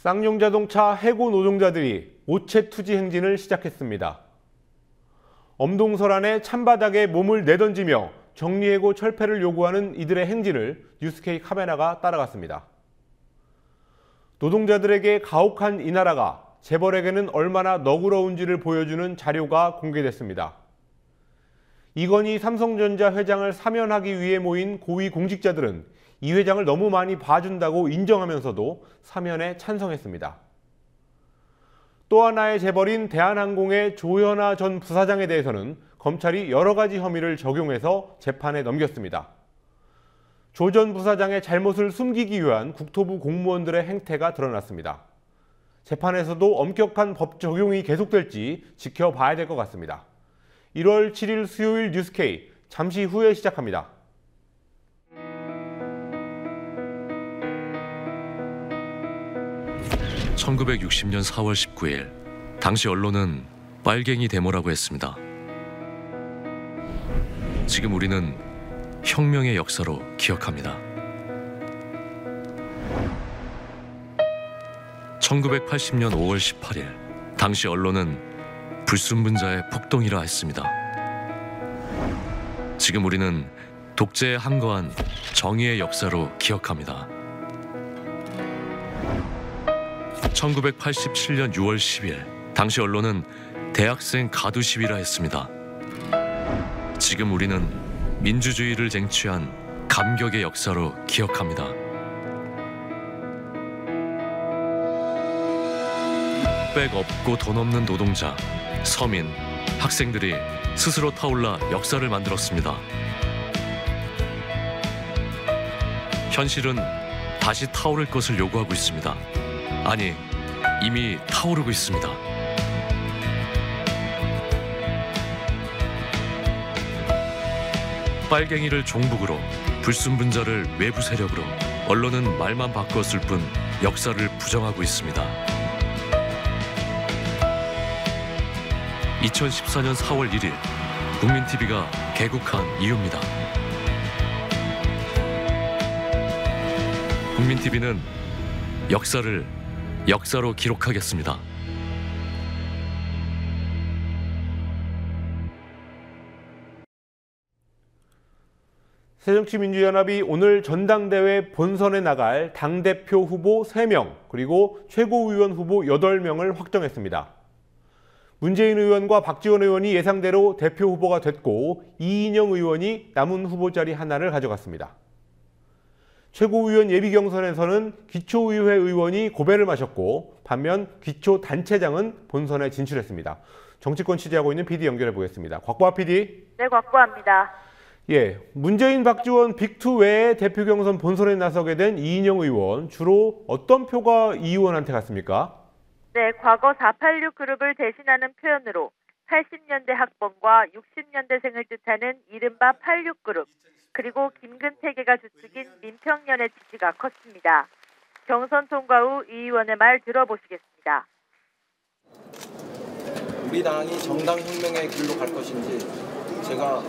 쌍용자동차 해고 노동자들이 오체 투지 행진을 시작했습니다. 엄동설 안에 찬바닥에 몸을 내던지며 정리해고 철폐를 요구하는 이들의 행진을 뉴스K 카메라가 따라갔습니다. 노동자들에게 가혹한 이 나라가 재벌에게는 얼마나 너그러운지를 보여주는 자료가 공개됐습니다. 이건희 삼성전자 회장을 사면하기 위해 모인 고위 공직자들은 이 회장을 너무 많이 봐준다고 인정하면서도 사면에 찬성했습니다. 또 하나의 재벌인 대한항공의 조현아 전 부사장에 대해서는 검찰이 여러 가지 혐의를 적용해서 재판에 넘겼습니다. 조 전 부사장의 잘못을 숨기기 위한 국토부 공무원들의 행태가 드러났습니다. 재판에서도 엄격한 법 적용이 계속될지 지켜봐야 될 것 같습니다. 1월 7일 수요일 뉴스K 잠시 후에 시작합니다. (1960년 4월 19일) 당시 언론은 빨갱이 데모라고 했습니다. 지금 우리는 혁명의 역사로 기억합니다. 1980년 5월 18일 당시 언론은 불순분자의 폭동이라 했습니다. 지금 우리는 독재에 항거한 정의의 역사로 기억합니다. 1987년 6월 10일 당시 언론은 대학생 가두 시위라 했습니다. 지금 우리는 민주주의를 쟁취한 감격의 역사로 기억합니다. 백 없고 돈 없는 노동자, 서민, 학생들이 스스로 타올라 역사를 만들었습니다. 현실은 다시 타오를 것을 요구하고 있습니다. 아니, 이미 타오르고 있습니다. 빨갱이를 종북으로, 불순분자를 외부 세력으로, 언론은 말만 바꿨을 뿐 역사를 부정하고 있습니다. 2014년 4월 1일 국민TV가 개국한 이유입니다. 국민TV는 역사를 역사로 기록하겠습니다. 새정치민주연합이 오늘 전당대회 본선에 나갈 당대표 후보 3명 그리고 최고위원 후보 8명을 확정했습니다. 문재인 의원과 박지원 의원이 예상대로 대표 후보가 됐고 이인영 의원이 남은 후보 자리 하나를 가져갔습니다. 최고위원 예비경선에서는 기초의회 의원이 고배를 마셨고 반면 기초단체장은 본선에 진출했습니다. 정치권 취재하고 있는 PD 연결해 보겠습니다. 곽보아 PD. 네, 곽보아입니다. 문재인, 박지원 빅2 외에 대표 경선 본선에 나서게 된 이인영 의원, 주로 어떤 표가 이 의원한테 갔습니까? 네, 과거 486 그룹을 대신하는 표현으로 80년대 학번과 60년대생을 뜻하는 이른바 86 그룹, 그리고 김근태계가 주축인 민평련의 지지가 컸습니다. 경선 통과 후 이 의원의 말 들어보시겠습니다. 우리 당이 정당혁명의 길로 갈 것인지 제가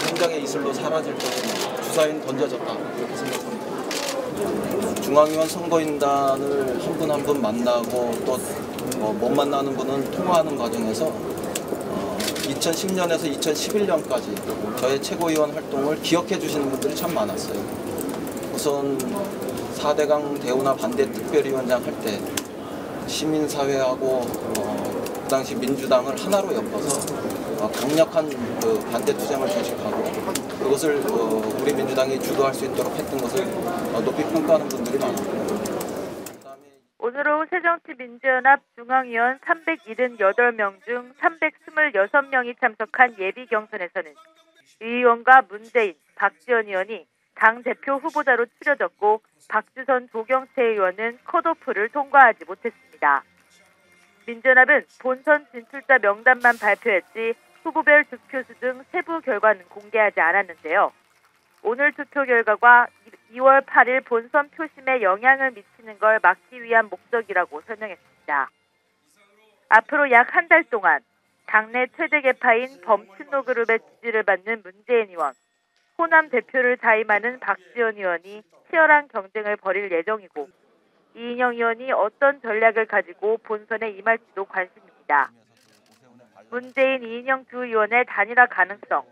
현장의 이슬로 사라질 것인지 주사위는 던져졌다 이렇게 생각합니다. 중앙위원 선거인단을 한 분 한 분 만나고 또 못 만나는 분은 통화하는 과정에서 2010년에서 2011년까지 저의 최고위원 활동을 기억해 주시는 분들이 참 많았어요. 우선 4대강 대우나 반대 특별위원장 할 때 시민사회하고 그 당시 민주당을 하나로 엮어서 강력한 그 반대 투쟁을 조직하고 그것을 우리 민주당이 주도할 수 있도록 했던 것을 높이 평가하는 분들이 많았고요. 오늘 오후 새정치민주연합 중앙위원 378명 중 326명이 참석한 예비경선에서는 이 의원과 문재인, 박지원 의원이 당대표 후보자로 추려졌고 박주선 조경태 의원은 컷오프를 통과하지 못했습니다. 민주연합은 본선 진출자 명단만 발표했지 후보별 득표수 등 세부 결과는 공개하지 않았는데요. 오늘 투표 결과가 2월 8일 본선 표심에 영향을 미치는 걸 막기 위한 목적이라고 설명했습니다. 앞으로 약 한 달 동안 당내 최대 계파인 범친노그룹의 지지를 받는 문재인 의원, 호남 대표를 자임하는 박지원 의원이 치열한 경쟁을 벌일 예정이고 이인영 의원이 어떤 전략을 가지고 본선에 임할지도 관심입니다. 문재인, 이인영 두 의원의 단일화 가능성,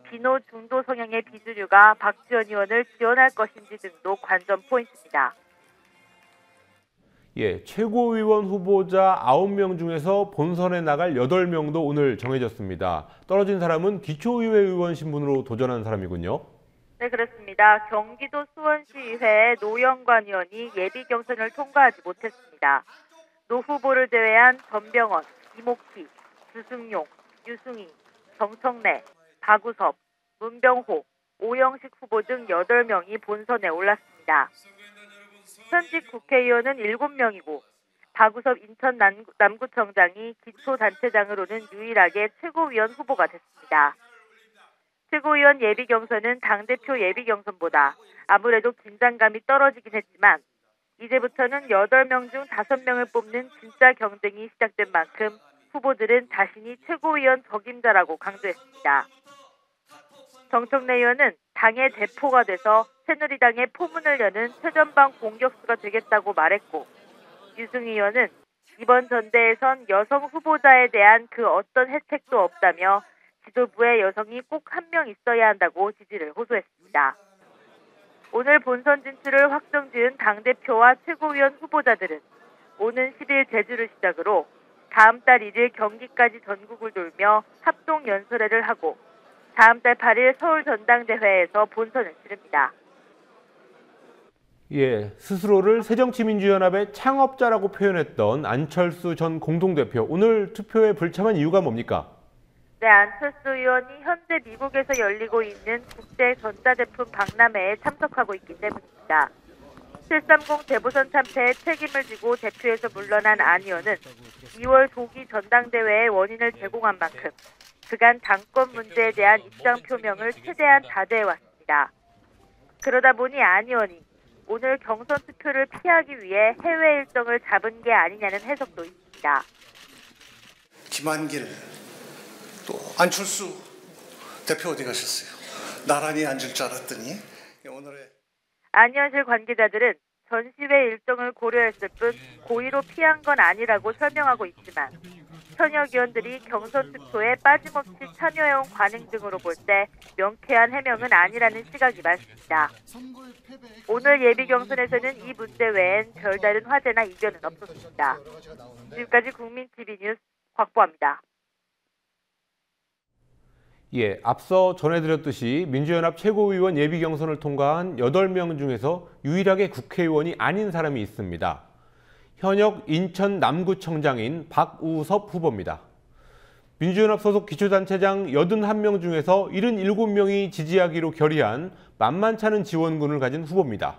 비노 중도 성향의 비주류가 박지원 의원을 지원할 것인지 등도 관전 포인트입니다. 예, 최고위원 후보자 9명 중에서 본선에 나갈 8명도 오늘 정해졌습니다. 떨어진 사람은 기초의회 의원 신분으로 도전한 사람이군요. 네, 그렇습니다. 경기도 수원시의회의 노영관 의원이 예비 경선을 통과하지 못했습니다. 노 후보를 제외한 전병헌, 이목희, 주승용, 유승희, 정청래, 박우섭, 문병호, 오영식 후보 등 8명이 본선에 올랐습니다. 현직 국회의원은 7명이고 박우섭 인천 남구청장이 기초단체장으로는 유일하게 최고위원 후보가 됐습니다. 최고위원 예비 경선은 당대표 예비 경선보다 아무래도 긴장감이 떨어지긴 했지만 이제부터는 8명 중 5명을 뽑는 진짜 경쟁이 시작된 만큼 후보들은 자신이 최고위원 적임자라고 강조했습니다. 정청래 의원은 당의 대포가 돼서 새누리당의 포문을 여는 최전방 공격수가 되겠다고 말했고, 유승희 의원은 이번 전대에선 여성 후보자에 대한 그 어떤 혜택도 없다며 지도부에 여성이 꼭 한 명 있어야 한다고 지지를 호소했습니다. 오늘 본선 진출을 확정지은 당대표와 최고위원 후보자들은 오는 10일 제주를 시작으로 다음 달 1일 경기까지 전국을 돌며 합동 연설회를 하고 다음 달 8일 서울 전당대회에서 본선을 치릅니다. 예, 스스로를 새정치민주연합의 창업자라고 표현했던 안철수 전 공동대표, 오늘 투표에 불참한 이유가 뭡니까? 네, 안철수 의원이 현재 미국에서 열리고 있는 국제 전자제품 박람회에 참석하고 있기 때문입니다. 730 재보선 참패에 책임을 지고 대표에서 물러난 안 의원은 2월 조기 전당대회의 원인을 제공한 만큼 그간 당권 문제에 대한 입장 표명을 최대한 자제해왔습니다. 그러다 보니 안 의원이 오늘 경선 투표를 피하기 위해 해외 일정을 잡은 게 아니냐는 해석도 있습니다. 김한길, 또 안철수 대표 어디 가셨어요? 나란히 앉을 줄 알았더니 오늘의 안 의원실 관계자들은 전시회 일정을 고려했을 뿐 고의로 피한 건 아니라고 설명하고 있지만 현역 의원들이 경선 투표에 빠짐없이 참여해온 관행 등으로 볼 때 명쾌한 해명은 아니라는 시각이 많습니다. 오늘 예비 경선에서는 이 문제 외엔 별다른 화제나 이견은 없었습니다. 지금까지 국민TV 뉴스 곽보아입니다. 예, 앞서 전해드렸듯이 민주연합 최고위원 예비 경선을 통과한 8명 중에서 유일하게 국회의원이 아닌 사람이 있습니다. 현역 인천 남구청장인 박우섭 후보입니다. 민주연합 소속 기초단체장 81명 중에서 77명이 지지하기로 결의한 만만찮은 지원군을 가진 후보입니다.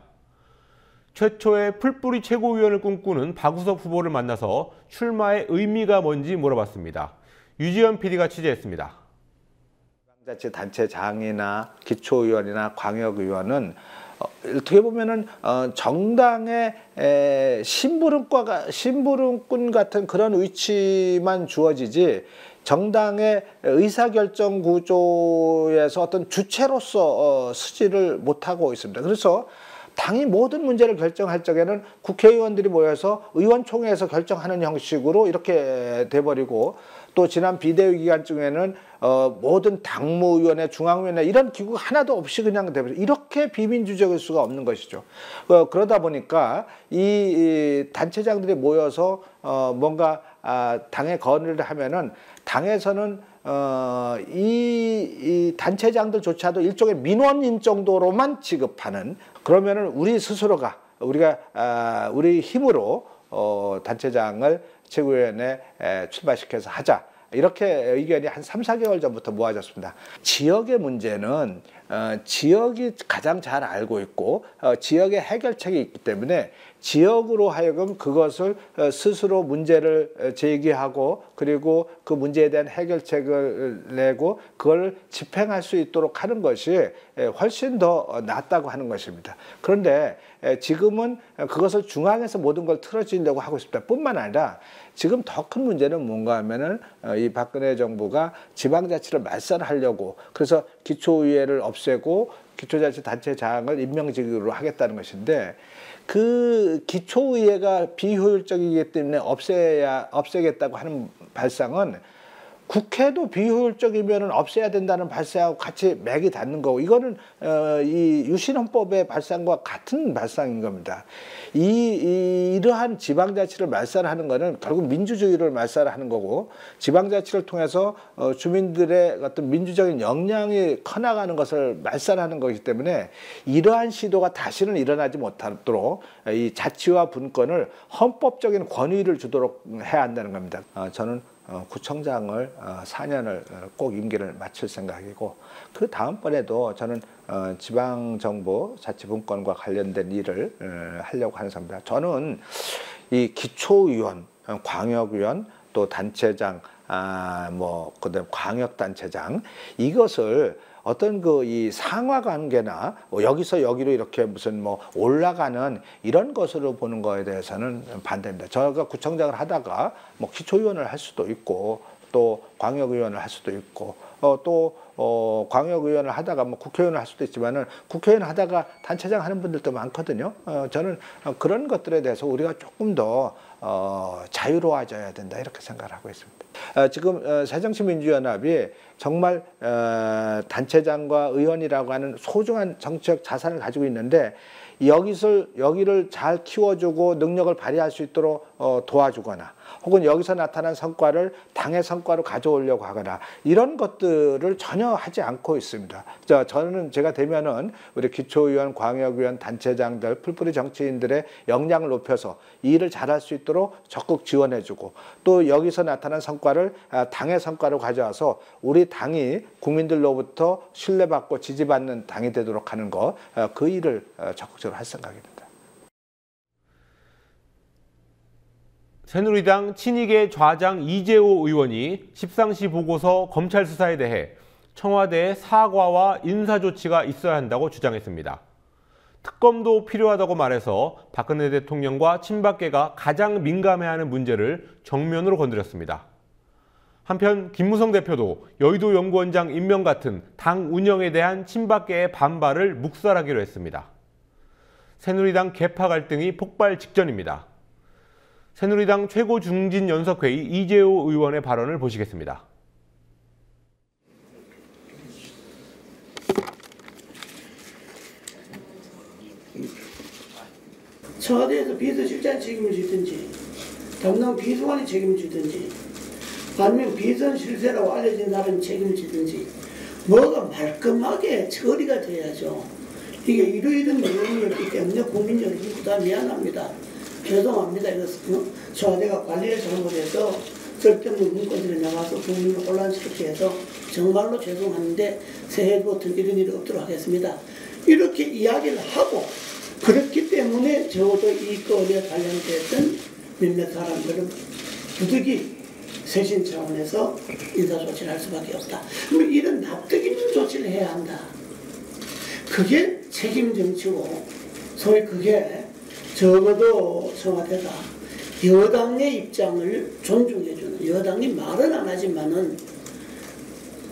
최초의 풀뿌리 최고위원을 꿈꾸는 박우섭 후보를 만나서 출마의 의미가 뭔지 물어봤습니다. 유지연 PD가 취재했습니다. 지방자치단체장이나 기초의원이나 광역의원은 어떻게 보면은 정당의 심부름꾼 같은 그런 위치만 주어지지 정당의 의사결정 구조에서 어떤 주체로서 쓰지를 못하고 있습니다. 그래서 당이 모든 문제를 결정할 적에는 국회의원들이 모여서 의원총회에서 결정하는 형식으로 이렇게 돼버리고, 또 지난 비대위 기간 중에는 모든 당무위원회, 중앙위원회 이런 기구가 하나도 없이 그냥 돼버려. 이렇게 비민주적일 수가 없는 것이죠. 그러다 보니까 이 단체장들이 모여서 뭔가 당에 건의를 하면은 당에서는 이 단체장들조차도 일종의 민원인 정도로만 취급하는, 그러면은 우리 스스로가 우리 힘으로 단체장을 최고위원회에 출마시켜서 하자, 이렇게 의견이 한 3, 4개월 전부터 모아졌습니다. 지역의 문제는 지역이 가장 잘 알고 있고 지역의 해결책이 있기 때문에 지역으로 하여금 그것을 스스로 문제를 제기하고 그리고 그 문제에 대한 해결책을 내고 그걸 집행할 수 있도록 하는 것이 훨씬 더 낫다고 하는 것입니다. 그런데 지금은 그것을 중앙에서 모든 걸 틀어지려고 하고 있습니다. 뿐만 아니라 지금 더 큰 문제는 뭔가 하면은 이 박근혜 정부가 지방자치를 말살하려고, 그래서 기초의회를 없애고 기초자치단체장을 임명직으로 하겠다는 것인데, 그 기초의회가 비효율적이기 때문에 없애겠다고 하는 발상은 국회도 비효율적이면 없애야 된다는 발상하고 같이 맥이 닿는 거고, 이거는 이 유신헌법의 발상과 같은 발상인 겁니다. 이러한 지방자치를 말살하는 거는 결국 민주주의를 말살하는 거고, 지방자치를 통해서 주민들의 어떤 민주적인 역량이 커나가는 것을 말살하는 것이기 때문에 이러한 시도가 다시는 일어나지 못하도록 이 자치와 분권을 헌법적인 권위를 주도록 해야 한다는 겁니다. 저는 구청장을 4년을 꼭 임기를 마칠 생각이고, 그 다음번에도 저는 지방정부 자치분권과 관련된 일을 하려고 하는 사람입니다. 저는 이 기초의원, 광역의원, 또 단체장, 그다음 광역단체장, 이것을 어떤 이 상하관계나 여기서 여기로 이렇게 무슨 올라가는 이런 것으로 보는 거에 대해서는 반대입니다. 제가 구청장을 하다가 기초의원을 할 수도 있고, 또 광역의원을 할 수도 있고, 또 광역의원을 하다가 국회의원을 할 수도 있지만은, 국회의원 하다가 단체장 하는 분들도 많거든요. 저는 그런 것들에 대해서 우리가 조금 더 자유로워져야 된다, 이렇게 생각을 하고 있습니다. 지금 새정치민주연합이 정말 단체장과 의원이라고 하는 소중한 정치적 자산을 가지고 있는데, 여기를 잘 키워주고 능력을 발휘할 수 있도록 도와주거나, 혹은 여기서 나타난 성과를 당의 성과로 가져오려고 하거나, 이런 것들을 전혀 하지 않고 있습니다. 제가 되면은 우리 기초의원, 광역의원, 단체장들, 풀뿌리 정치인들의 역량을 높여서 이 일을 잘할 수 있도록 적극 지원해주고, 또 여기서 나타난 성과를 당의 성과로 가져와서 우리 당이 국민들로부터 신뢰받고 지지받는 당이 되도록 하는 것, 그 일을 적극적으로 할 생각입니다. 새누리당 친이계 좌장 이재호 의원이 십상시 보고서 검찰 수사에 대해 청와대의 사과와 인사조치가 있어야 한다고 주장했습니다. 특검도 필요하다고 말해서 박근혜 대통령과 친박계가 가장 민감해하는 문제를 정면으로 건드렸습니다. 한편 김무성 대표도 여의도 연구원장 임명 같은 당 운영에 대한 친박계의 반발을 묵살하기로 했습니다. 새누리당 계파 갈등이 폭발 직전입니다. 새누리당 최고중진연석회의 이재호 의원의 발언을 보시겠습니다. 청와대에서 비서실장이 책임을 지든지, 담당 비서관이 책임을 지든지, 아니면 비선 실세라고 알려진 사람이 책임을 지든지, 뭐가 말끔하게 처리가 돼야죠. 이게 이러이런 내용이었기 때문에 국민 여러분 다 미안합니다. 죄송합니다. 이것은 청와대가 관리를 잘못해서 쓸데없는 문건들이 나와서 국민을 혼란스럽게 해서 정말로 죄송한데 새해부터는 이런 일이 없도록 하겠습니다. 이렇게 이야기를 하고, 그렇기 때문에 적어도 이 건에 관련됐던 몇몇 사람들은 부득이 쇄신 차원에서 인사조치를 할 수밖에 없다. 그럼 이런 납득 있는 조치를 해야 한다. 그게 책임 정치고, 소위 그게 적어도 청와대가 여당의 입장을 존중해주는, 여당이 말은 안 하지만은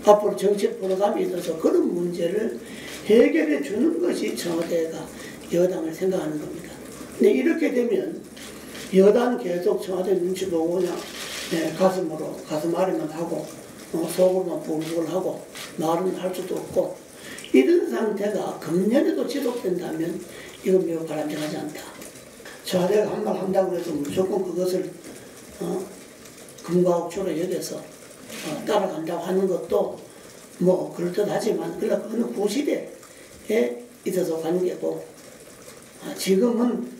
앞으로 정치 프로그램이 있어서 그런 문제를 해결해 주는 것이 청와대가 여당을 생각하는 겁니다. 근데 이렇게 되면 여당 계속 청와대 눈치 보고 그냥 가슴 아래만 하고 속으로만 부글부글 하고 말은 할 수도 없고, 이런 상태가 금년에도 지속된다면 이건 매우 바람직하지 않다. 청와대가 한 말 한다고 해서 무조건 그것을 금과 옥초로 여겨서 따라간다고 하는 것도 그럴듯하지만, 그러나 그건 구시대에 있어서 관계고, 지금은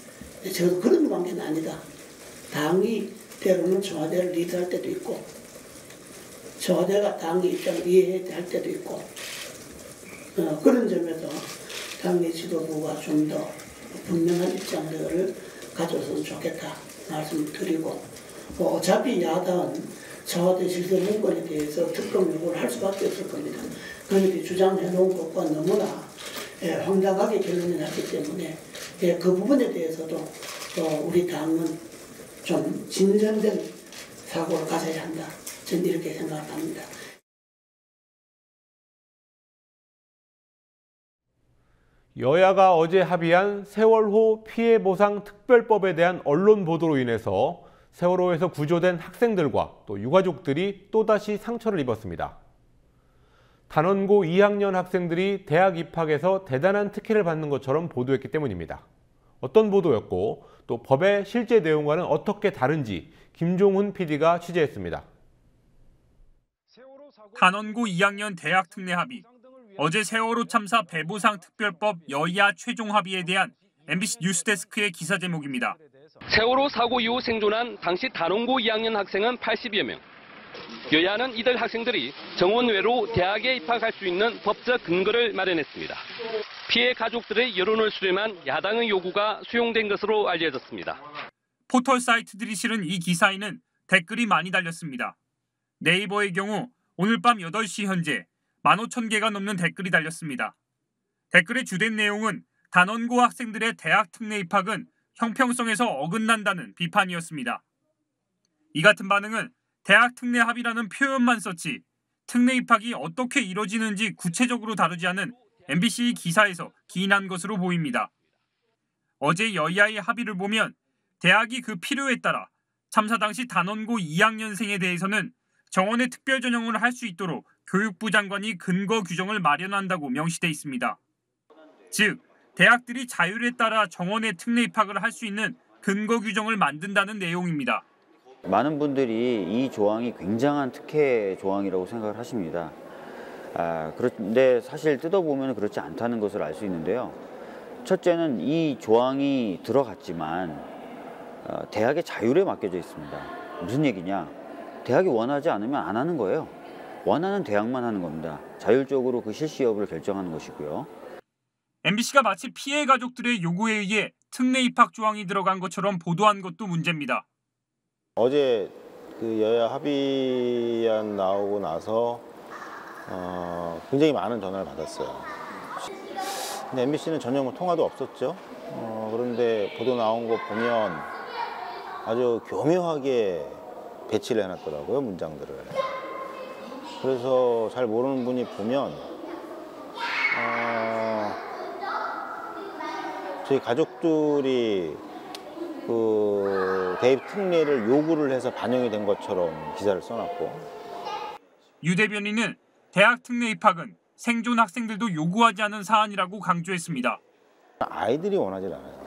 저도 그런 관계는 아니다. 당이 때로는 청와대를 리드할 때도 있고, 청와대가 당의 입장을 이해할 때도 있고, 그런 점에서 당의 지도부가 좀 더 분명한 입장들을 가져서는 좋겠다 말씀드리고, 어차피 야당은 청와대 실세 문건에 대해서 특검 요구를 할 수밖에 없을 겁니다. 그들이 주장해 놓은 것과 너무나 황당하게 결론이 났기 때문에 그 부분에 대해서도 우리 당은 좀 진전된 사고를 가져야 한다. 저는 이렇게 생각합니다. 여야가 어제 합의한 세월호 피해보상 특별법에 대한 언론 보도로 인해서 세월호에서 구조된 학생들과 또 유가족들이 또다시 상처를 입었습니다. 단원고 2학년 학생들이 대학 입학에서 대단한 특혜를 받는 것처럼 보도했기 때문입니다. 어떤 보도였고 또 법의 실제 내용과는 어떻게 다른지 김종훈 PD가 취재했습니다. 단원고 2학년 대학 특례 합의. 어제 세월호 참사 배보상 특별법 여야 최종 합의에 대한 MBC 뉴스데스크의 기사 제목입니다. 세월호 사고 이후 생존한 당시 단원고 2학년 학생은 80여 명. 여야는 이들 학생들이 정원 외로 대학에 입학할 수 있는 법적 근거를 마련했습니다. 피해 가족들의 여론을 수렴한 야당의 요구가 수용된 것으로 알려졌습니다. 포털 사이트들이 실은 이 기사에는 댓글이 많이 달렸습니다. 네이버의 경우 오늘 밤 8시 현재 15,000개가 넘는 댓글이 달렸습니다. 댓글의 주된 내용은 단원고 학생들의 대학 특례 입학은 형평성에서 어긋난다는 비판이었습니다. 이 같은 반응은 대학 특례 합의라는 표현만 썼지 특례 입학이 어떻게 이뤄지는지 구체적으로 다루지 않은 MBC 기사에서 기인한 것으로 보입니다. 어제 여야의 합의를 보면 대학이 그 필요에 따라 참사 당시 단원고 2학년생에 대해서는 정원의 특별 전형을 할 수 있도록 교육부 장관이 근거 규정을 마련한다고 명시돼 있습니다. 즉, 대학들이 자율에 따라 정원의 특례 입학을 할 수 있는 근거 규정을 만든다는 내용입니다. 많은 분들이 이 조항이 굉장한 특혜 조항이라고 생각을 하십니다. 그런데 사실 뜯어보면 그렇지 않다는 것을 알 수 있는데요. 첫째는 이 조항이 들어갔지만 대학의 자율에 맡겨져 있습니다. 무슨 얘기냐? 대학이 원하지 않으면 안 하는 거예요. 원하는 대학만 하는 겁니다. 자율적으로 그 실시 여부를 결정하는 것이고요. MBC가 마치 피해 가족들의 요구에 의해 특례 입학 조항이 들어간 것처럼 보도한 것도 문제입니다. 어제 그 여야 합의안 나오고 나서 굉장히 많은 전화를 받았어요. 근데 MBC는 전혀 뭐 통화도 없었죠. 그런데 보도 나온 거 보면 아주 교묘하게 배치를 해놨더라고요, 문장들을. 그래서 잘 모르는 분이 보면 저희 가족들이 그 대입 특례를 요구를 해서 반영이 된 것처럼 기사를 써놨고. 유 대변인은 대학 특례 입학은 생존 학생들도 요구하지 않은 사안이라고 강조했습니다. 아이들이 원하지 않아요.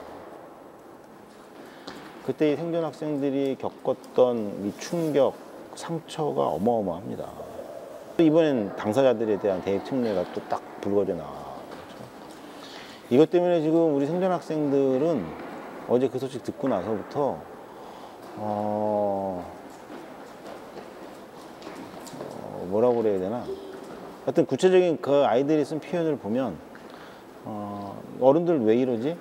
그때 생존 학생들이 겪었던 이 충격, 상처가 어마어마합니다. 이번엔 당사자들에 대한 대입 특례가 또 딱 불거져 나와. 이것 때문에 지금 우리 생존 학생들은 어제 그 소식 듣고 나서부터 뭐라고 그래야 되나? 하여튼 구체적인 그 아이들이 쓴 표현을 보면 어른들 왜 이러지?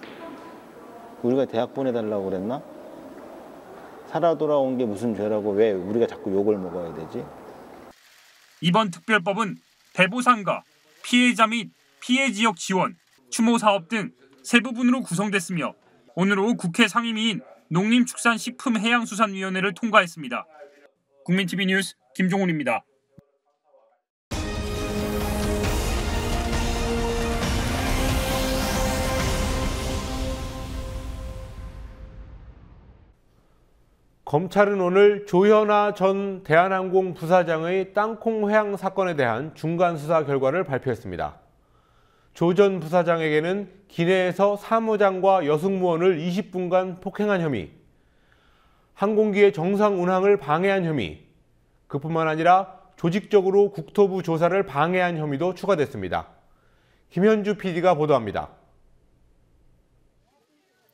우리가 대학 보내달라고 그랬나? 살아 돌아온 게 무슨 죄라고 왜 우리가 자꾸 욕을 먹어야 되지? 이번 특별법은 배보상과 피해자 및 피해 지역 지원, 추모 사업 등 세 부분으로 구성됐으며 오늘 오후 국회 상임위인 농림축산식품해양수산위원회를 통과했습니다. 국민TV 뉴스 김종훈입니다. 검찰은 오늘 조현아 전 대한항공 부사장의 땅콩 회항 사건에 대한 중간 수사 결과를 발표했습니다. 조 전 부사장에게는 기내에서 사무장과 여승무원을 20분간 폭행한 혐의, 항공기의 정상 운항을 방해한 혐의, 그뿐만 아니라 조직적으로 국토부 조사를 방해한 혐의도 추가됐습니다. 김현주 PD가 보도합니다.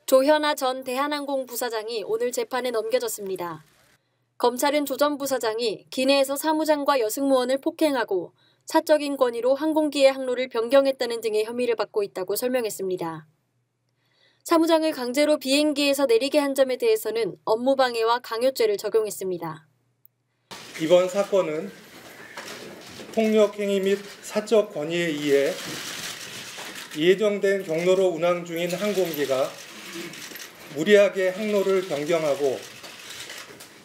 조현아 전 대한항공 부사장이 오늘 재판에 넘겨졌습니다. 검찰은 조 전 부사장이 기내에서 사무장과 여승무원을 폭행하고 사적인 권위로 항공기의 항로를 변경했다는 등의 혐의를 받고 있다고 설명했습니다. 사무장을 강제로 비행기에서 내리게 한 점에 대해서는 업무방해와 강요죄를 적용했습니다. 이번 사건은 폭력행위 및 사적 권위에 의해 예정된 경로로 운항 중인 항공기가 무리하게 항로를 변경하고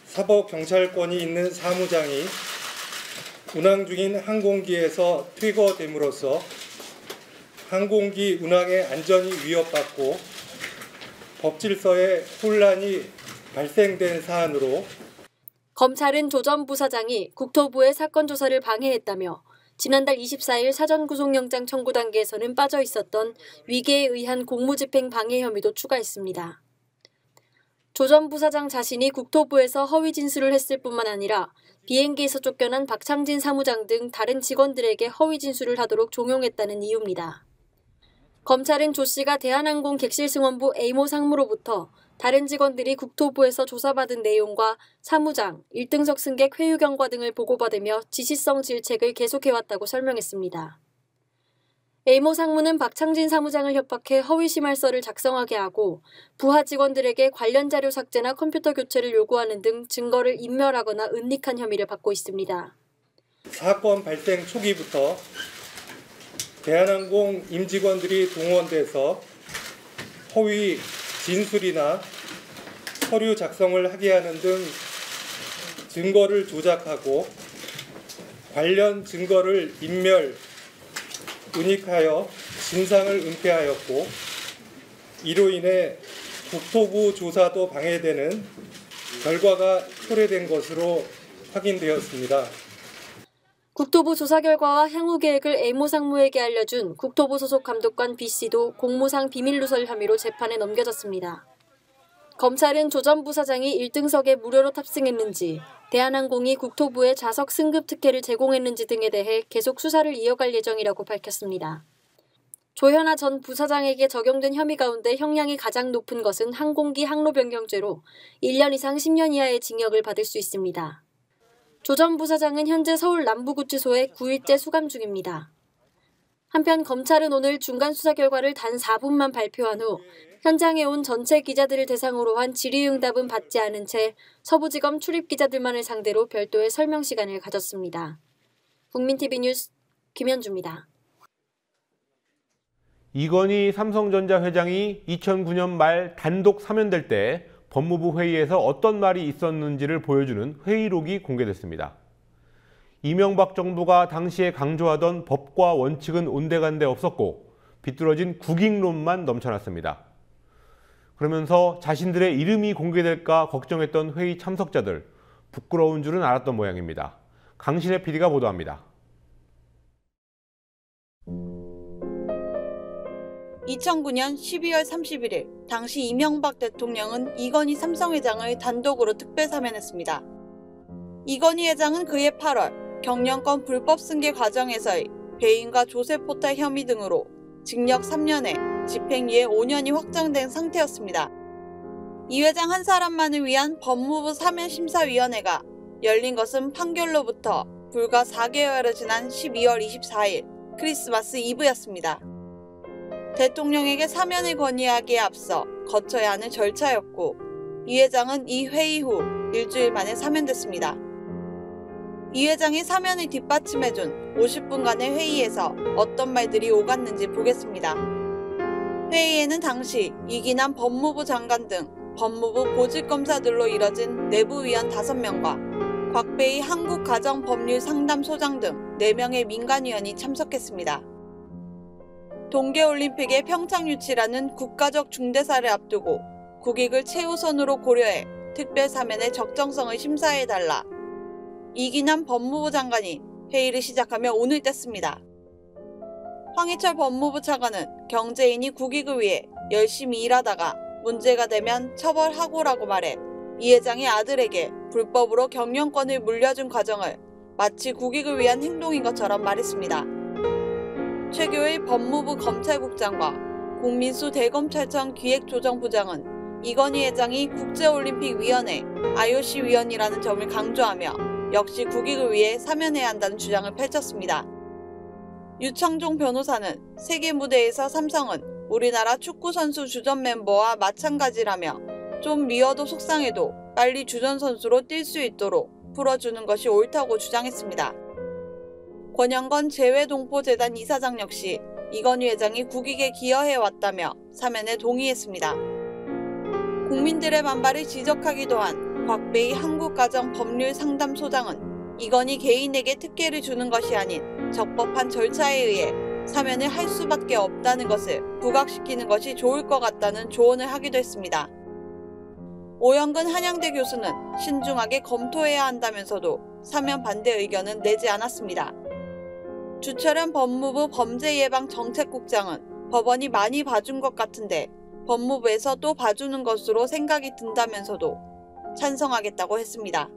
사법경찰권이 있는 사무장이 운항 중인 항공기에서 퇴거됨으로써 항공기 운항의 안전이 위협받고 법질서에 혼란이 발생된 사안으로 검찰은 조 전 부사장이 국토부의 사건 조사를 방해했다며 지난달 24일 사전 구속영장 청구 단계에서는 빠져 있었던 위계에 의한 공무집행 방해 혐의도 추가했습니다. 조 전 부사장 자신이 국토부에서 허위 진술을 했을 뿐만 아니라 비행기에서 쫓겨난 박창진 사무장 등 다른 직원들에게 허위 진술을 하도록 종용했다는 이유입니다. 검찰은 조 씨가 대한항공 객실승원부 A모 상무로부터 다른 직원들이 국토부에서 조사받은 내용과 사무장, 1등석 승객 회유 경과 등을 보고받으며 지시성 질책을 계속해왔다고 설명했습니다. A모 상무는 박창진 사무장을 협박해 허위 심할서를 작성하게 하고 부하 직원들에게 관련 자료 삭제나 컴퓨터 교체를 요구하는 등 증거를 인멸하거나 은닉한 혐의를 받고 있습니다. 사건 발생 초기부터 대한항공 임직원들이 동원돼서 허위 진술이나 서류 작성을 하게 하는 등 증거를 조작하고 관련 증거를 인멸, 은닉하여 진상을 은폐하였고 이로 인해 국토부 조사도 방해되는 결과가 초래된 것으로 확인되었습니다. 국토부 조사 결과와 향후 계획을 A모 상무에게 알려준 국토부 소속 감독관 B씨도 공무상 비밀 누설 혐의로 재판에 넘겨졌습니다. 검찰은 조 전 부사장이 1등석에 무료로 탑승했는지, 대한항공이 국토부에 좌석 승급 특혜를 제공했는지 등에 대해 계속 수사를 이어갈 예정이라고 밝혔습니다. 조현아 전 부사장에게 적용된 혐의 가운데 형량이 가장 높은 것은 항공기 항로 변경죄로 1년 이상 10년 이하의 징역을 받을 수 있습니다. 조 전 부사장은 현재 서울 남부구치소에 9일째 수감 중입니다. 한편 검찰은 오늘 중간 수사 결과를 단 4분만 발표한 후 현장에 온 전체 기자들을 대상으로 한 질의응답은 받지 않은 채 서부지검 출입 기자들만을 상대로 별도의 설명 시간을 가졌습니다. 국민TV 뉴스 김현주입니다. 이건희 삼성전자 회장이 2009년 말 단독 사면될 때 법무부 회의에서 어떤 말이 있었는지를 보여주는 회의록이 공개됐습니다. 이명박 정부가 당시에 강조하던 법과 원칙은 온데간데 없었고 비뚤어진 국익론만 넘쳐났습니다. 그러면서 자신들의 이름이 공개될까 걱정했던 회의 참석자들, 부끄러운 줄은 알았던 모양입니다. 강신혜 PD가 보도합니다. 2009년 12월 31일 당시 이명박 대통령은 이건희 삼성회장을 단독으로 특별 사면했습니다. 이건희 회장은 그해 8월 경영권 불법 승계 과정에서의 배임과 조세 포탈 혐의 등으로 징역 3년에 집행유예 5년이 확정된 상태였습니다. 이 회장 한 사람만을 위한 법무부 사면심사위원회가 열린 것은 판결로부터 불과 4개월여 지난 12월 24일 크리스마스 이브였습니다. 대통령에게 사면을 건의하기에 앞서 거쳐야 하는 절차였고 이 회장은 이 회의 후 일주일 만에 사면됐습니다. 이 회장이 사면을 뒷받침해준 50분간의 회의에서 어떤 말들이 오갔는지 보겠습니다. 회의에는 당시 이기남 법무부 장관 등 법무부 보직검사들로 이뤄진 내부위원 5명과 곽배희 한국가정법률상담소장 등 4명의 민간위원이 참석했습니다. 동계올림픽의 평창 유치라는 국가적 중대사를 앞두고 국익을 최우선으로 고려해 특별 사면의 적정성을 심사해달라. 이기남 법무부 장관이 회의를 시작하며 운을 뗐습니다. 황희철 법무부 차관은 경제인이 국익을 위해 열심히 일하다가 문제가 되면 처벌하고라고 말해 이 회장의 아들에게 불법으로 경영권을 물려준 과정을 마치 국익을 위한 행동인 것처럼 말했습니다. 최교일 법무부 검찰국장과 국민수 대검찰청 기획조정부장은 이건희 회장이 국제올림픽위원회 IOC 위원이라는 점을 강조하며 역시 국익을 위해 사면해야 한다는 주장을 펼쳤습니다. 유창종 변호사는 세계 무대에서 삼성은 우리나라 축구선수 주전 멤버와 마찬가지라며 좀 미워도 속상해도 빨리 주전 선수로 뛸 수 있도록 풀어주는 것이 옳다고 주장했습니다. 권영건 재외동포재단 이사장 역시 이건희 회장이 국익에 기여해왔다며 사면에 동의했습니다. 국민들의 반발을 지적하기도 한 곽배희 한국가정법률상담소장은 이건희 개인에게 특혜를 주는 것이 아닌 적법한 절차에 의해 사면을 할 수밖에 없다는 것을 부각시키는 것이 좋을 것 같다는 조언을 하기도 했습니다. 오영근 한양대 교수는 신중하게 검토해야 한다면서도 사면 반대 의견은 내지 않았습니다. 주철현 법무부 범죄예방정책국장은 법원이 많이 봐준 것 같은데 법무부에서 또 봐주는 것으로 생각이 든다면서도 찬성하겠다고 했습니다.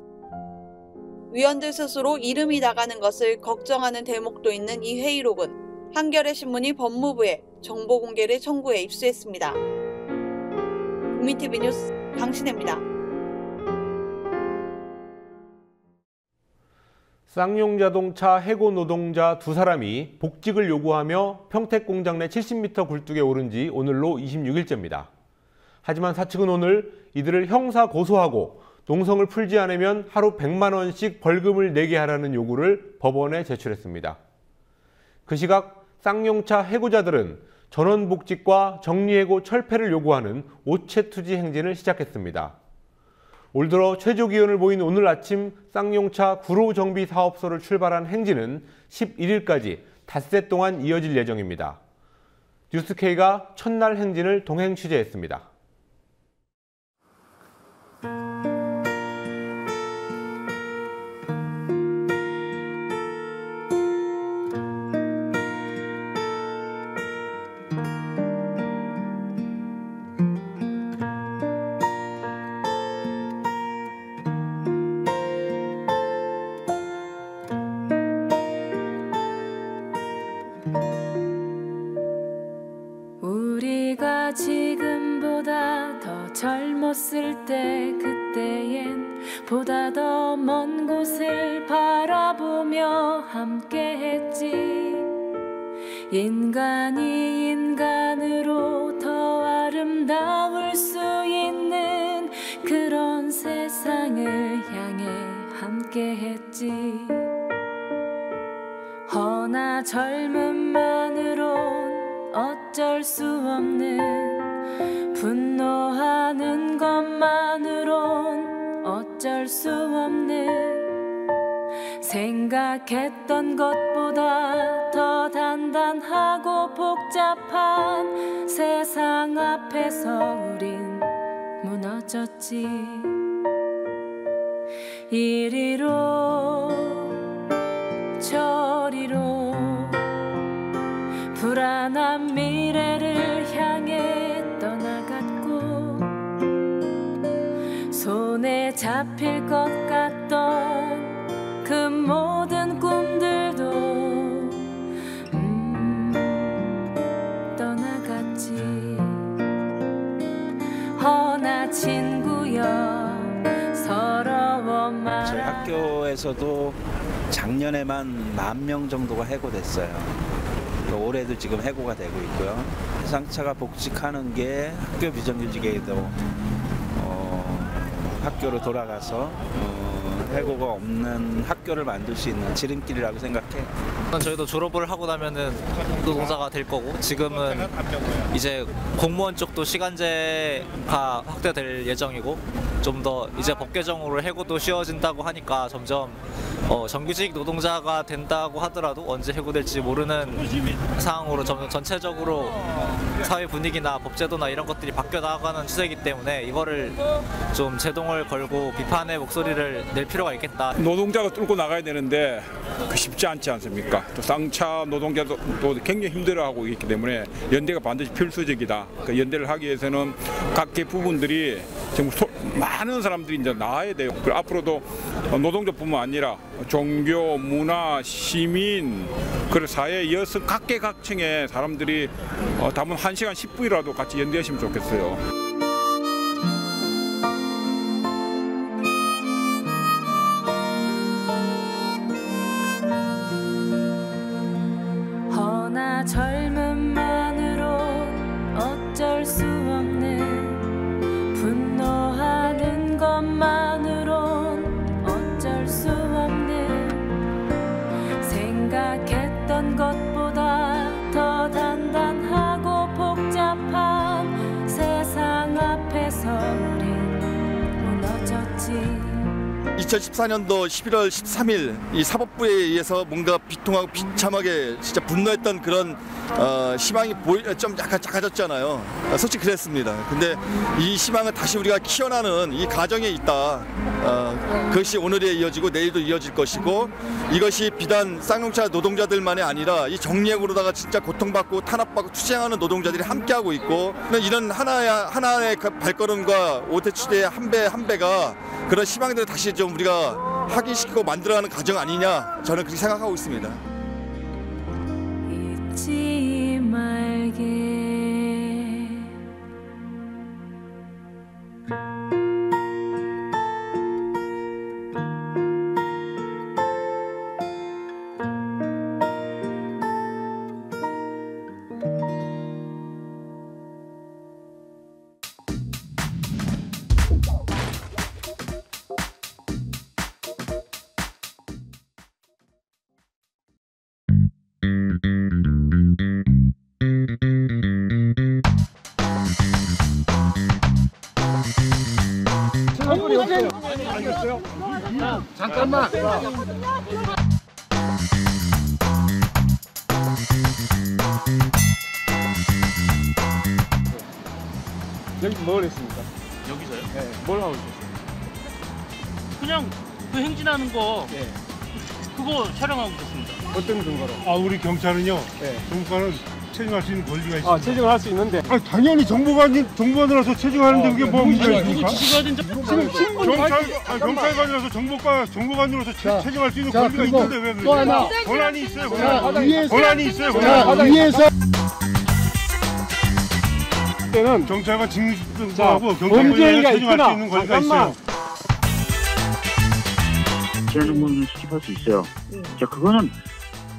위원들 스스로 이름이 나가는 것을 걱정하는 대목도 있는 이 회의록은 한겨레 신문이 법무부에 정보 공개를 청구해 입수했습니다. 국민TV 뉴스 강신혜입니다. 쌍용자동차 해고 노동자 2사람이 복직을 요구하며 평택공장 내 70m 굴뚝에 오른 지 오늘로 26일째입니다. 하지만 사측은 오늘 이들을 형사 고소하고 농성을 풀지 않으면 하루 100만 원씩 벌금을 내게 하라는 요구를 법원에 제출했습니다. 그 시각 쌍용차 해고자들은 전원 복직과 정리해고 철폐를 요구하는 오체투지 행진을 시작했습니다. 올 들어 최저 기온을 보인 오늘 아침 쌍용차 구로정비사업소를 출발한 행진은 11일까지 닷새 동안 이어질 예정입니다. 뉴스K가 첫날 행진을 동행 취재했습니다. 우리가 지금보다 더 젊었을 때 그때엔 보다 더 먼 곳을 바라보며 함께했지. 인간이 인간으로 더 아름다울 수 있는 그런 세상을 향해 함께했지. 허나 젊음만으론 어쩔 수 없는, 분노하는 것만으론 어쩔 수 없는, 생각했던 것보다 더 단단하고 복잡한 세상 앞에서 우린 무너졌지. 이리로 저리로 불안한 미래를 향해 떠나갔고, 손에 잡힐 것 같던 그 모든 꿈들도 떠나갔지. 허나 친구여 서러워 말아. 저희 학교에서도 작년에만 10,000명 정도가 해고됐어요. 올해도 지금 해고가 되고 있고요. 해상차가 복직하는 게 학교 비정규직에도 학교로 돌아가서 해고가 없는 학교를 만들 수 있는 지름길이라고 생각해요. 저희도 졸업을 하고 나면은 노동자가 될 거고, 지금은 이제 공무원 쪽도 시간제가 확대될 예정이고, 좀 더 이제 법 개정으로 해고도 쉬워진다고 하니까 점점 정규직 노동자가 된다고 하더라도 언제 해고될지 모르는 상황으로 점점 전체적으로 사회 분위기나 법제도나 이런 것들이 바뀌어 나가는 추세이기 때문에 이거를 좀 제동을 걸고 비판의 목소리를 낼 필요가 있겠다. 노동자가 뚫고 나가야 되는데 쉽지 않지 않습니까? 또 쌍차 노동자도 또 굉장히 힘들어하고 있기 때문에 연대가 반드시 필수적이다. 그 연대를 하기 위해서는 각계 부분들이 정말 많은 사람들이 이제 나와야 돼요. 그리고 앞으로도 노동자뿐만 아니라 종교, 문화, 시민, 그리고 사회 여성 각계각층의 사람들이 담은 1시간 10분이라도 같이 연대하시면 좋겠어요. 허나 젊음만으로 어쩔 수 없는, 분노하는 것만으론 어쩔 수 없는, 생각했던 것보다 더 단단하고 복잡한 세상 앞에서 우린 무너졌지. 2014년도 11월 13일 이 사법부에 의해서 뭔가 비통하고 비참하게 진짜 분노했던 그런 희망이 좀 약간 작아졌잖아요. 솔직히 그랬습니다. 근데 이 희망은 다시 우리가 키워나는 이 과정에 있다. 그것이 오늘에 이어지고 내일도 이어질 것이고, 이것이 비단 쌍용차 노동자들만이 아니라 이 정리해고로다가 진짜 고통받고 탄압받고 투쟁하는 노동자들이 함께하고 있고, 이런 하나의 발걸음과 오태추대의 한 배가 그런 희망들을 다시 좀 우리가 확인시키고 만들어가는 과정 아니냐, 저는 그렇게 생각하고 있습니다. 잊지 말게. 잠깐만. 여기 뭘 했습니까? 여기서요? 네, 뭘 하고 있었어요? 그냥 그 행진하는 거 그거 촬영하고 있었습니다. 어떤 근거로? 아, 우리 경찰은요. 네. 정부관은 체증할 수 있는 권리가 있습니다. 아, 체증을 할 수 있는데. 아, 당연히 정보관으로서 체증하는데 그게 뭐 문제가 있습니까? 지금 신분이 경찰관이라서 정보관으로서 체증할 수 있는 자, 권리가 있는데 왜 또 하나. 그래요? 권한이 있어요. 위에서. 권한이 있어요. 위에서. 때는 경찰관 직무하고 범죄행위가 경찰관이 체증할 수 있구나. 있는 권리가 잠깐만. 있어요. 제한정보는 수집할 수 있어요. 자, 그거는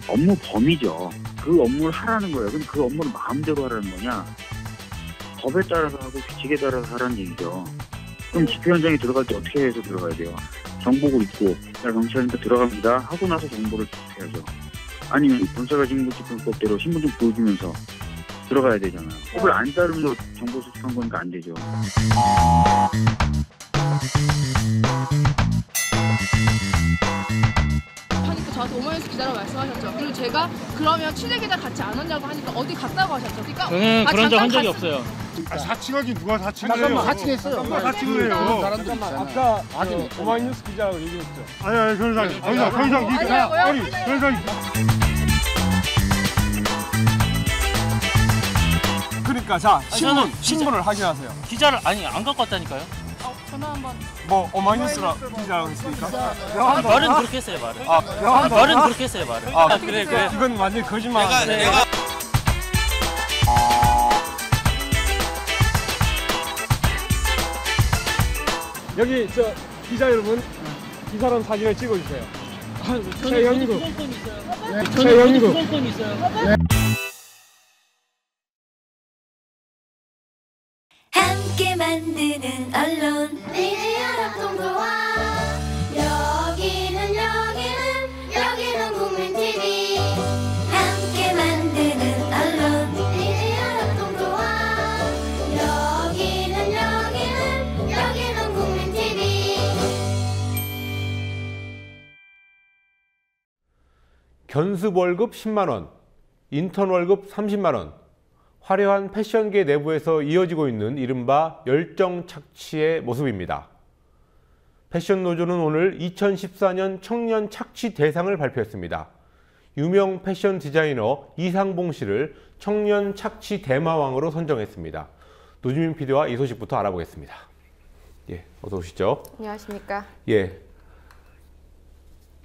업무 범위죠. 그 업무를 하라는 거예요. 그럼 그 업무를 마음대로 하라는 거냐? 법에 따라서 하고 규칙에 따라서 하라는 얘기죠. 그럼 집회 현장에 들어갈 때 어떻게 해서 들어가야 돼요? 정보고 있고, 경찰한테 들어갑니다 하고 나서 정보를 집행해야죠. 아니면 경찰과 직무집행법대로 신분증 보여주면서 들어가야 되잖아요. 법을 안 따르면서 정보 수집한 거니까 안 되죠. 하니까 저한테 오마이뉴스 기자라고 말씀하셨죠. 그리고 제가 그러면 취재 기자 같이 안 왔냐고 하니까 어디 갔다고 하셨죠. 그러니까 저는 그런 적 한 적이 없어요. 아, 사칭하기 누가 사칭을 해요? 잠깐만, 사칭했어요. 누가 사칭을 해요? 아까 오마이뉴스 기자라고 얘기했죠. 아니, 변호사님. 더 이상 변호사님. 그러니까 자, 신분을 확인하세요. 기자를 안 갖고 왔다니까요. 전화 한번. 뭐 오마이뉴스라 기자라고 했으니까. 말은 그렇게 했어요, 말은. 말은 그렇게 했어요, 말은. 그래. 이건 완전 거짓말인데. 여기 저 기자 여러분, 이 사람 사진을 찍어주세요. 최영국. 최영국. 수강권이 있어요. 함께 만드는 언론 여기는 국민 TV. 함께 만드는 언론 여기는 국민 TV. 견습 월급 10만 원, 인턴 월급 30만 원. 화려한 패션계 내부에서 이어지고 있는 이른바 열정 착취의 모습입니다. 패션 노조는 오늘 2014년 청년 착취 대상을 발표했습니다. 유명 패션 디자이너 이상봉 씨를 청년 착취 대마왕으로 선정했습니다. 노주민 PD와 이 소식부터 알아보겠습니다. 예, 어서 오시죠. 안녕하십니까. 예.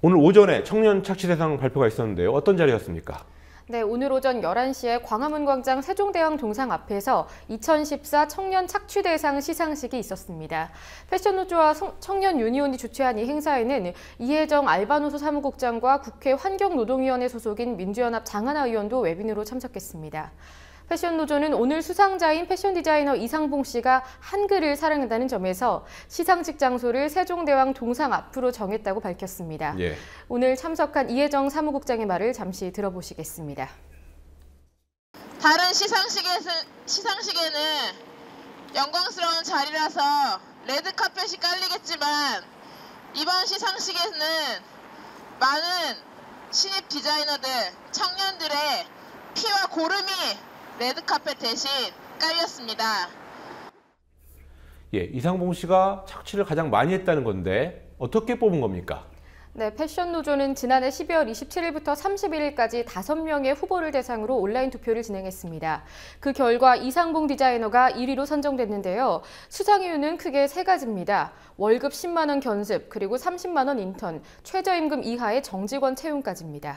오늘 오전에 청년 착취 대상 발표가 있었는데요. 어떤 자리였습니까? 네, 오늘 오전 11시에 광화문 광장 세종대왕 동상 앞에서 2014 청년 착취 대상 시상식이 있었습니다. 패션노조와 청년 유니온이 주최한 이 행사에는 이혜정 알바노조 사무국장과 국회 환경노동위원회 소속인 민주연합 장하나 의원도 외빈으로 참석했습니다. 패션노조는 오늘 수상자인 패션 디자이너 이상봉 씨가 한글을 사랑한다는 점에서 시상식 장소를 세종대왕 동상 앞으로 정했다고 밝혔습니다. 예. 오늘 참석한 이혜정 사무국장의 말을 잠시 들어보시겠습니다. 다른 시상식에는 영광스러운 자리라서 레드카펫이 깔리겠지만 이번 시상식에는 많은 신입 디자이너들, 청년들의 피와 고름이 레드카펫 대신 깔렸습니다. 예, 이상봉 씨가 착취를 가장 많이 했다는 건데 어떻게 뽑은 겁니까? 네, 패션노조는 지난해 12월 27일부터 31일까지 5명의 후보를 대상으로 온라인 투표를 진행했습니다. 그 결과 이상봉 디자이너가 1위로 선정됐는데요. 수상 이유는 크게 3가지입니다. 월급 10만 원 견습, 그리고 30만 원 인턴, 최저임금 이하의 정직원 채용까지입니다.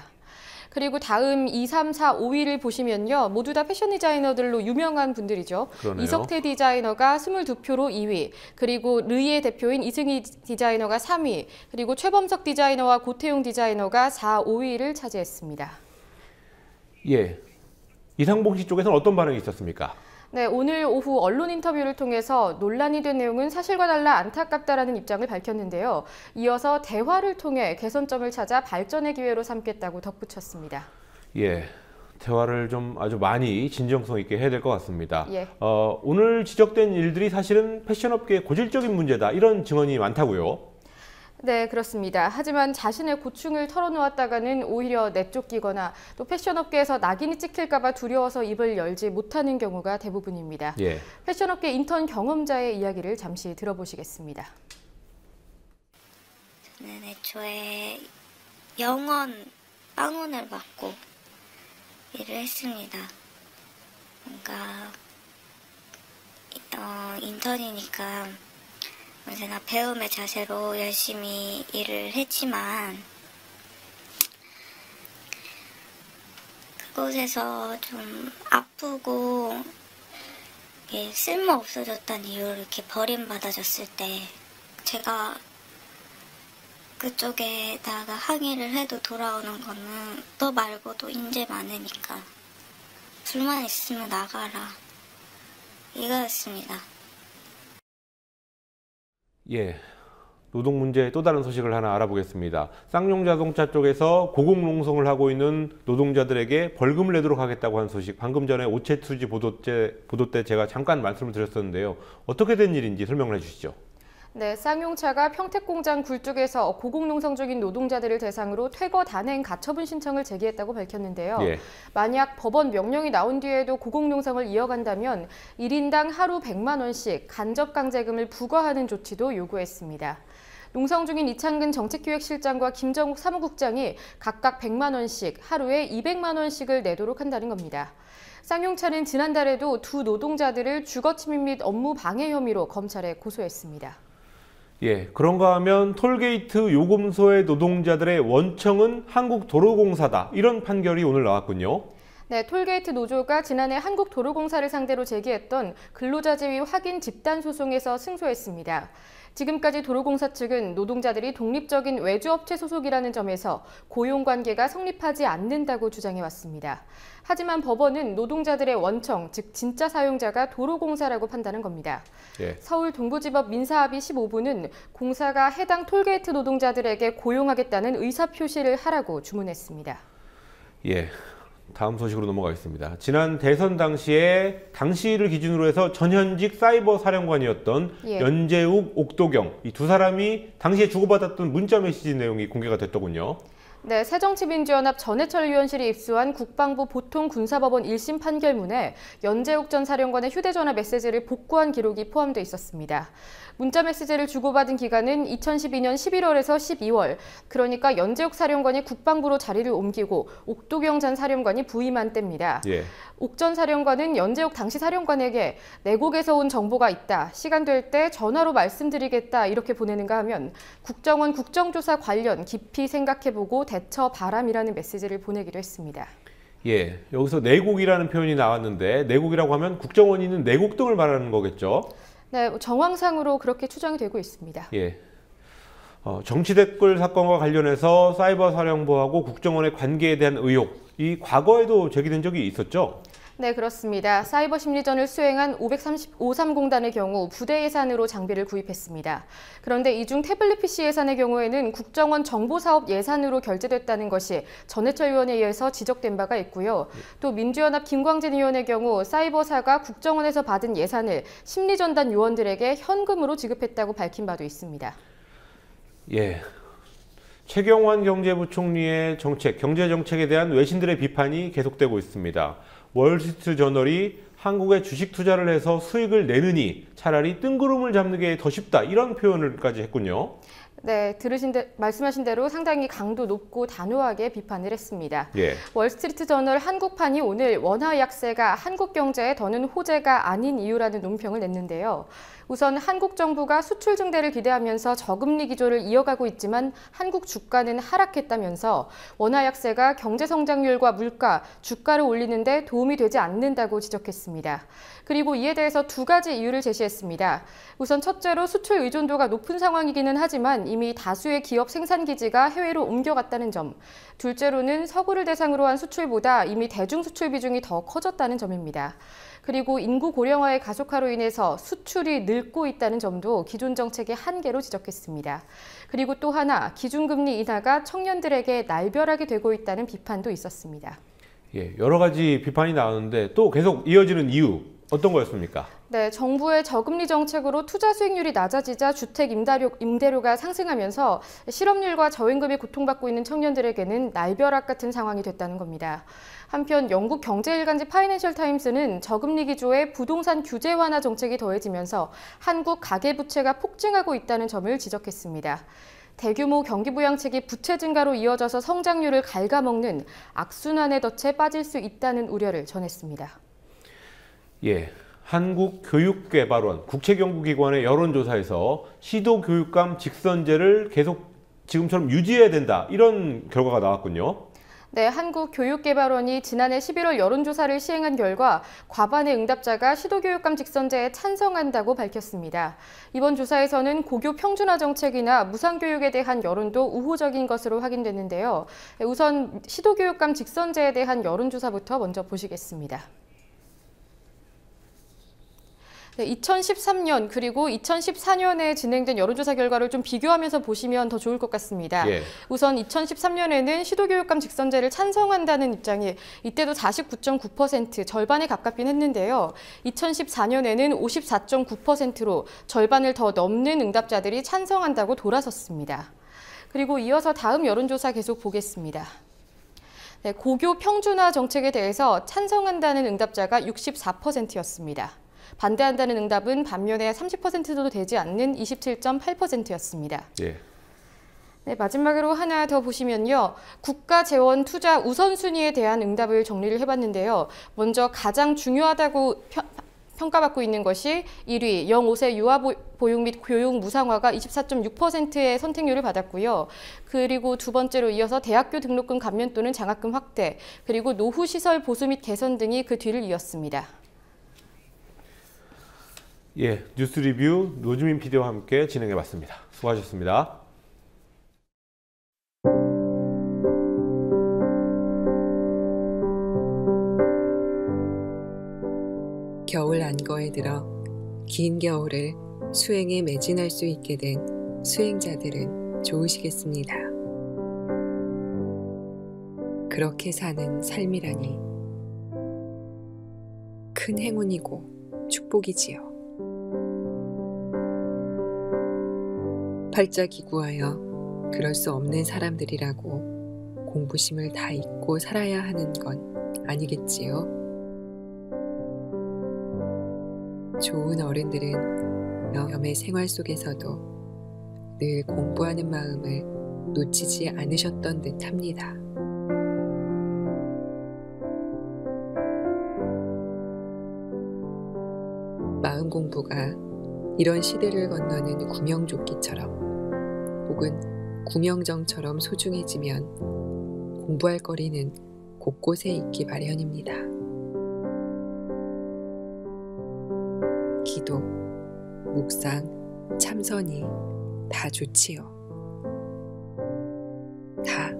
그리고 다음 2, 3, 4, 5위를 보시면요. 모두 다 패션 디자이너들로 유명한 분들이죠. 그러네요. 이석태 디자이너가 22표로 2위, 그리고 르이의 대표인 이승희 디자이너가 3위, 그리고 최범석 디자이너와 고태용 디자이너가 4, 5위를 차지했습니다. 예, 이상봉 씨 쪽에서는 어떤 반응이 있었습니까? 네, 오늘 오후 언론 인터뷰를 통해서 논란이 된 내용은 사실과 달라 안타깝다라는 입장을 밝혔는데요. 이어서 대화를 통해 개선점을 찾아 발전의 기회로 삼겠다고 덧붙였습니다. 예, 대화를 좀 아주 많이 진정성 있게 해야 될 것 같습니다. 예. 오늘 지적된 일들이 사실은 패션업계의 고질적인 문제다, 이런 증언이 많다고요? 네, 그렇습니다. 하지만 자신의 고충을 털어놓았다가는 오히려 내쫓기거나 또 패션업계에서 낙인이 찍힐까 봐 두려워서 입을 열지 못하는 경우가 대부분입니다. 예. 패션업계 인턴 경험자의 이야기를 잠시 들어보시겠습니다. 저는 애초에 영원 빵원을 받고 일을 했습니다. 뭔가 인턴이니까 언제나 배움의 자세로 열심히 일을 했지만 그곳에서 좀 아프고 쓸모 없어졌다는 이유로 이렇게 버림받아졌을 때 제가 그쪽에다가 항의를 해도 돌아오는 거는 너 말고도 인재 많으니까 불만 있으면 나가라, 이거였습니다. 예, 노동 문제의 또 다른 소식을 하나 알아보겠습니다. 쌍용자동차 쪽에서 고공농성을 하고 있는 노동자들에게 벌금을 내도록 하겠다고 한 소식, 방금 전에 오체투지 보도 때 제가 잠깐 말씀을 드렸었는데요. 어떻게 된 일인지 설명을 해주시죠. 네, 쌍용차가 평택공장 굴뚝에서 고공농성 중인 노동자들을 대상으로 퇴거 단행 가처분 신청을 제기했다고 밝혔는데요. 예. 만약 법원 명령이 나온 뒤에도 고공농성을 이어간다면 1인당 하루 100만 원씩 간접강제금을 부과하는 조치도 요구했습니다. 농성 중인 이창근 정책기획실장과 김정욱 사무국장이 각각 100만 원씩, 하루에 200만 원씩을 내도록 한다는 겁니다. 쌍용차는 지난달에도 두 노동자들을 주거침입 및 업무 방해 혐의로 검찰에 고소했습니다. 예, 그런가 하면 톨게이트 요금소의 노동자들의 원청은 한국도로공사다, 이런 판결이 오늘 나왔군요. 네, 톨게이트 노조가 지난해 한국도로공사를 상대로 제기했던 근로자 지위 확인 집단 소송에서 승소했습니다. 지금까지 도로공사 측은 노동자들이 독립적인 외주업체 소속이라는 점에서 고용관계가 성립하지 않는다고 주장해왔습니다. 하지만 법원은 노동자들의 원청, 즉 진짜 사용자가 도로공사라고 판단한 겁니다. 예. 서울 동부지법 민사합의 15부는 공사가 해당 톨게이트 노동자들에게 고용하겠다는 의사표시를 하라고 주문했습니다. 예. 다음 소식으로 넘어가겠습니다. 지난 대선 당시에 당시를 기준으로 해서 전현직 사이버 사령관이었던 예. 연재욱, 옥도경, 이 두 사람이 당시에 주고받았던 문자 메시지 내용이 공개가 됐더군요. 네, 새정치민주연합 전해철 의원실이 입수한 국방부 보통군사법원 1심 판결문에 연재욱 전 사령관의 휴대전화 메시지를 복구한 기록이 포함되어 있었습니다. 문자 메시지를 주고받은 기간은 2012년 11월에서 12월, 그러니까 연재욱 사령관이 국방부로 자리를 옮기고 옥도경 전 사령관이 부임한 때입니다. 예. 옥 전 사령관은 연재욱 당시 사령관에게 내국에서 온 정보가 있다, 시간 될 때 전화로 말씀드리겠다, 이렇게 보내는가 하면 국정원 국정조사 관련 깊이 생각해보고 대처 바람이라는 메시지를 보내기도 했습니다. 예, 여기서 내국이라는 표현이 나왔는데 내국이라고 하면 국정원이 있는 내국 등을 말하는 거겠죠? 네, 정황상으로 그렇게 추정이 되고 있습니다. 예. 정치 댓글 사건과 관련해서 사이버 사령부하고 국정원의 관계에 대한 의혹, 이 과거에도 제기된 적이 있었죠? 네, 그렇습니다. 사이버 심리전을 수행한 530공단의 경우 부대 예산으로 장비를 구입했습니다. 그런데 이 중 태블릿 PC 예산의 경우에는 국정원 정보사업 예산으로 결제됐다는 것이 전해철 의원에 의해서 지적된 바가 있고요. 또 민주연합 김광진 의원의 경우 사이버사가 국정원에서 받은 예산을 심리전단 요원들에게 현금으로 지급했다고 밝힌 바도 있습니다. 예. 최경환 경제부총리의 경제 정책에 대한 외신들의 비판이 계속되고 있습니다. 월스트리트 저널이 한국에 주식 투자를 해서 수익을 내느니 차라리 뜬구름을 잡는 게 더 쉽다, 이런 표현을까지 했군요. 네, 말씀하신 대로 상당히 강도 높고 단호하게 비판을 했습니다. 예. 월스트리트 저널 한국판이 오늘 원화 약세가 한국 경제에 더는 호재가 아닌 이유라는 논평을 냈는데요. 우선 한국 정부가 수출 증대를 기대하면서 저금리 기조를 이어가고 있지만 한국 주가는 하락했다면서 원화 약세가 경제 성장률과 물가, 주가를 올리는 데 도움이 되지 않는다고 지적했습니다. 그리고 이에 대해서 두 가지 이유를 제시했습니다. 우선 첫째로 수출 의존도가 높은 상황이기는 하지만 이미 다수의 기업 생산 기지가 해외로 옮겨갔다는 점. 둘째로는 서구를 대상으로 한 수출보다 이미 대중 수출 비중이 더 커졌다는 점입니다. 그리고 인구 고령화의 가속화로 인해서 수출이 늙고 있다는 점도 기존 정책의 한계로 지적했습니다. 그리고 또 하나, 기준금리 인하가 청년들에게 날벼락이 되고 있다는 비판도 있었습니다. 예, 여러 가지 비판이 나오는데 또 계속 이어지는 이유, 어떤 거였습니까? 네, 정부의 저금리 정책으로 투자 수익률이 낮아지자 주택 임대료가 상승하면서 실업률과 저임금에 고통받고 있는 청년들에게는 날벼락 같은 상황이 됐다는 겁니다. 한편 영국 경제일간지 파이낸셜 타임스는 저금리 기조에 부동산 규제 완화 정책이 더해지면서 한국 가계부채가 폭증하고 있다는 점을 지적했습니다. 대규모 경기 부양책이 부채 증가로 이어져서 성장률을 갉아먹는 악순환의 덫에 빠질 수 있다는 우려를 전했습니다. 예, 한국교육개발원 국책연구기관의 여론조사에서 시도교육감 직선제를 계속 지금처럼 유지해야 된다, 이런 결과가 나왔군요. 네, 한국교육개발원이 지난해 11월 여론조사를 시행한 결과 과반의 응답자가 시도교육감 직선제에 찬성한다고 밝혔습니다. 이번 조사에서는 고교 평준화 정책이나 무상교육에 대한 여론도 우호적인 것으로 확인됐는데요. 우선 시도교육감 직선제에 대한 여론조사부터 먼저 보시겠습니다. 네, 2013년 그리고 2014년에 진행된 여론조사 결과를 좀 비교하면서 보시면 더 좋을 것 같습니다. 예. 우선 2013년에는 시도교육감 직선제를 찬성한다는 입장이 이때도 49.9%, 절반에 가깝긴 했는데요. 2014년에는 54.9%로 절반을 더 넘는 응답자들이 찬성한다고 돌아섰습니다. 그리고 이어서 다음 여론조사 계속 보겠습니다. 네, 고교 평준화 정책에 대해서 찬성한다는 응답자가 64%였습니다. 반대한다는 응답은 반면에 30%도 되지 않는 27.8%였습니다. 예. 네, 마지막으로 하나 더 보시면요. 국가 재원 투자 우선순위에 대한 응답을 정리를 해봤는데요. 먼저 가장 중요하다고 평가받고 있는 것이 1위, 0-5세 유아 보육 및 교육 무상화가 24.6%의 선택률을 받았고요. 그리고 두 번째로 이어서 대학교 등록금 감면 또는 장학금 확대, 그리고 노후시설 보수 및 개선 등이 그 뒤를 이었습니다. 예, 뉴스 리뷰 노주민 PD와 함께 진행해봤습니다. 수고하셨습니다. 겨울 안거에 들어 긴 겨울을 수행에 매진할 수 있게 된 수행자들은 좋으시겠습니다. 그렇게 사는 삶이라니 큰 행운이고 축복이지요. 팔자 기구하여 그럴 수 없는 사람들이라고 공부심을 다 잊고 살아야 하는 건 아니겠지요. 좋은 어른들은 여염의 생활 속에서도 늘 공부하는 마음을 놓치지 않으셨던 듯합니다. 마음 공부가 이런 시대를 건너는 구명조끼처럼 혹은 구명정처럼 소중해지면 공부할 거리는 곳곳에 있기 마련입니다. 기도, 묵상, 참선이 다 좋지요. 다.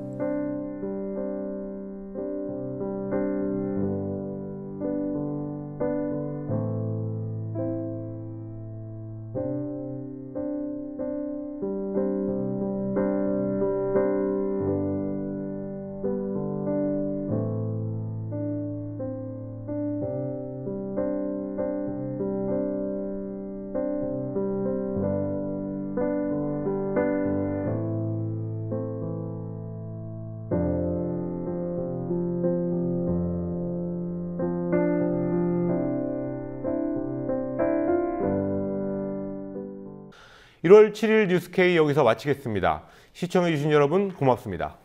1월 7일 뉴스K 여기서 마치겠습니다. 시청해주신 여러분 고맙습니다.